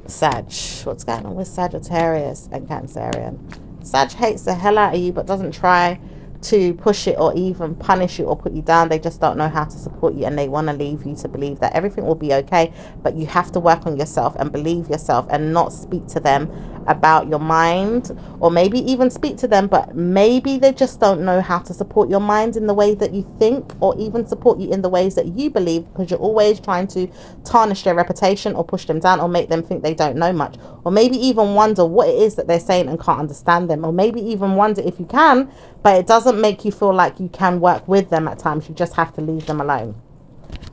Sag. What's going on with Sagittarius and Cancerian? Sag hates the hell out of you but doesn't try to push it or even punish you or put you down. They just don't know how to support you, and they want to leave you to believe that everything will be okay, but you have to work on yourself and believe yourself and not speak to them about your mind, or maybe even speak to them, but maybe they just don't know how to support your mind in the way that you think, or even support you in the ways that you believe, because you're always trying to tarnish their reputation or push them down or make them think they don't know much, or maybe even wonder what it is that they're saying and can't understand them, or maybe even wonder if you can, but it doesn't make you feel like you can work with them at times. You just have to leave them alone.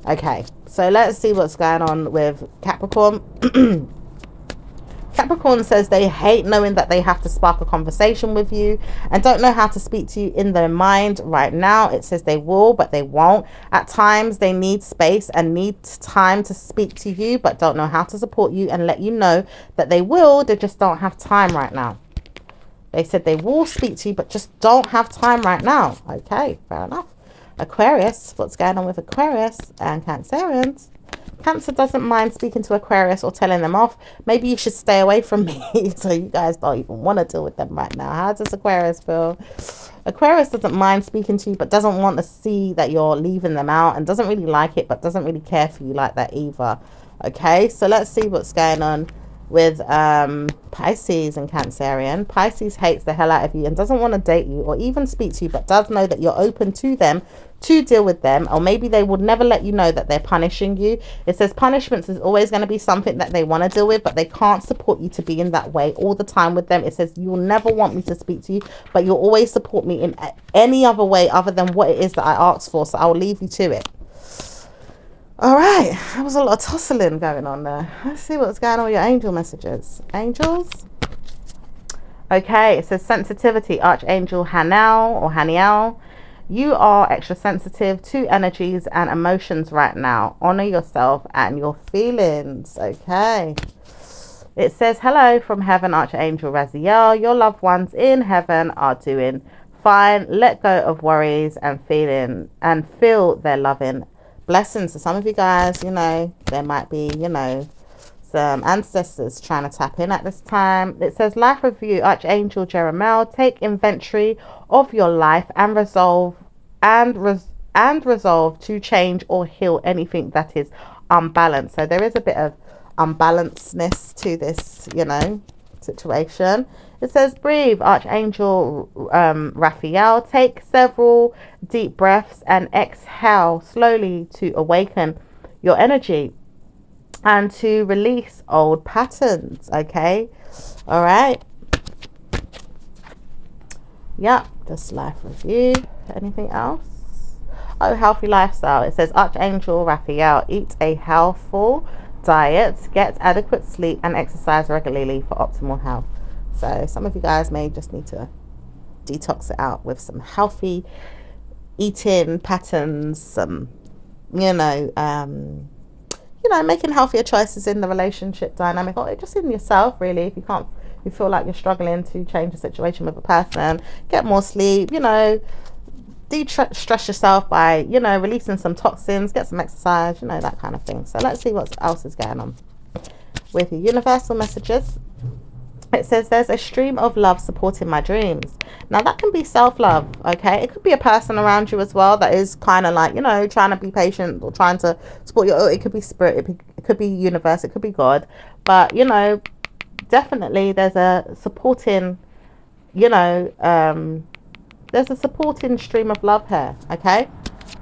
Okay, so let's see what's going on with Capricorn. Capricorn says they hate knowing that they have to spark a conversation with you and don't know how to speak to you in their mind right now. It says they will, but they won't. At times they need space and need time to speak to you, but don't know how to support you and let you know that they will. They just don't have time right now. They said they will speak to you, but just don't have time right now. Okay, fair enough. Aquarius, what's going on with Aquarius and Cancerians? Cancer doesn't mind speaking to Aquarius or telling them off. Maybe you should stay away from me so you guys don't even want to deal with them right now. How does Aquarius feel? Aquarius doesn't mind speaking to you, but doesn't want to see that you're leaving them out, and doesn't really like it, but doesn't really care for you like that either. Okay, so let's see what's going on with Pisces and Cancerian. Pisces hates the hell out of you and doesn't want to date you or even speak to you, but does know that you're open to them to deal with them, or maybe they would never let you know that they're punishing you. It says punishments is always going to be something that they want to deal with, but they can't support you to be in that way all the time with them. It says you'll never want me to speak to you, but you'll always support me in any other way other than what it is that I asked for, so I'll leave you to it. All right, there was a lot of tussling going on there. Let's see what's going on with your angel messages. Angels. Okay, it says sensitivity, Archangel Haniel or Haniel. You are extra sensitive to energies and emotions right now. Honor yourself and your feelings. Okay. It says, hello from heaven, Archangel Raziel. Your loved ones in heaven are doing fine. Let go of worries and feel their loving blessings. So some of you guys, you know, there might be, you know, some ancestors trying to tap in at this time. It says life review, Archangel Jeremiah. Take inventory of your life and resolve to change or heal anything that is unbalanced. So there is a bit of unbalancedness to this, you know, situation. It says breathe, Archangel Raphael. Take several deep breaths and exhale slowly to awaken your energy and to release old patterns. Okay, all right. Yep, just life review. Anything else? Oh, healthy lifestyle. It says Archangel Raphael, eat a healthful diet, get adequate sleep and exercise regularly for optimal health. So some of you guys may just need to detox it out with some healthy eating patterns, some making healthier choices in the relationship dynamic, or just in yourself really. If you feel like you're struggling to change the situation with a person, get more sleep, you know, de-stress yourself by, you know, releasing some toxins, get some exercise, you know, that kind of thing. So let's see what else is going on with your universal messages. It says there's a stream of love supporting my dreams. Now that can be self-love, okay? It could be a person around you as well that is kind of like, you know, trying to be patient or trying to support you. It could be spirit, it could be universe, it could be God. But, you know, definitely there's a supporting, you know, there's a supporting stream of love here, okay?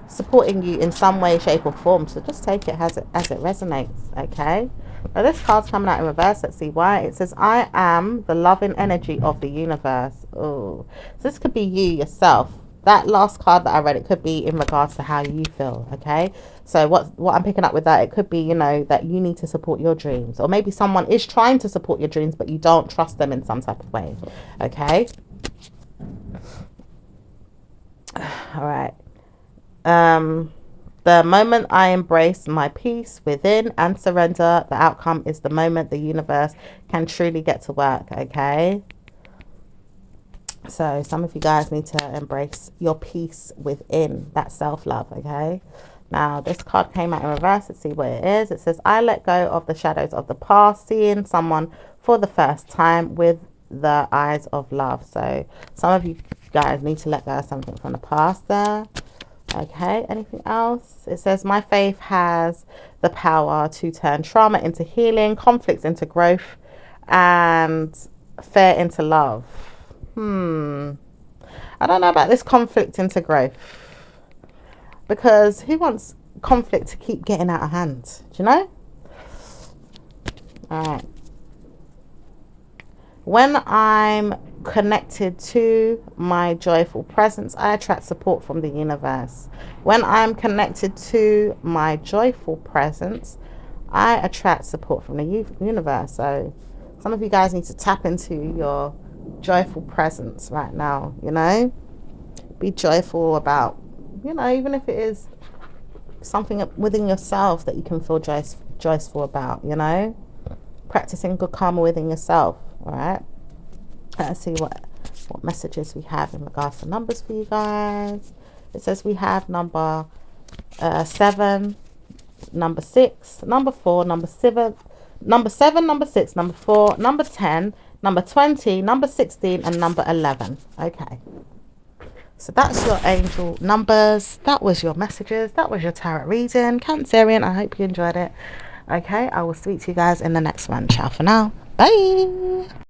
Supporting you in some way, shape or form. So just take it as it resonates, okay? Now this card's coming out in reverse. Let's see why. It says, I am the loving energy of the universe. Oh, so this could be you yourself. That last card that I read, it could be in regards to how you feel, okay? So what I'm picking up with that, it could be, you know, that you need to support your dreams. Or maybe someone is trying to support your dreams, but you don't trust them in some type of way, okay? All right. The moment I embrace my peace within and surrender, the outcome is the moment the universe can truly get to work, okay? So some of you guys need to embrace your peace within, that self-love, okay? Now, this card came out in reverse. Let's see what it is. It says, I let go of the shadows of the past, seeing someone for the first time with the eyes of love. So some of you guys need to let go of something from the past there. Okay, anything else? It says, my faith has the power to turn trauma into healing, conflicts into growth, and fear into love. I don't know about this conflict into growth, because who wants conflict to keep getting out of hand? Do you know? All right. When I'm connected to my joyful presence, I attract support from the universe. When I'm connected to my joyful presence, I attract support from the universe. So some of you guys need to tap into your joyful presence right now, you know? Be joyful about, you know, even if it is something within yourself that you can feel joyful about, you know? Practicing good karma within yourself. All right, let's see what messages we have in regards to numbers for you guys. It says we have number 7, number 6, number 4, number 7, number 7, number 6, number 4, number 10, number 20, number 16, and number 11. Okay. So that's your angel numbers. That was your messages. That was your tarot reading. Cancerian, I hope you enjoyed it. Okay, I will speak to you guys in the next one. Ciao for now. Bye.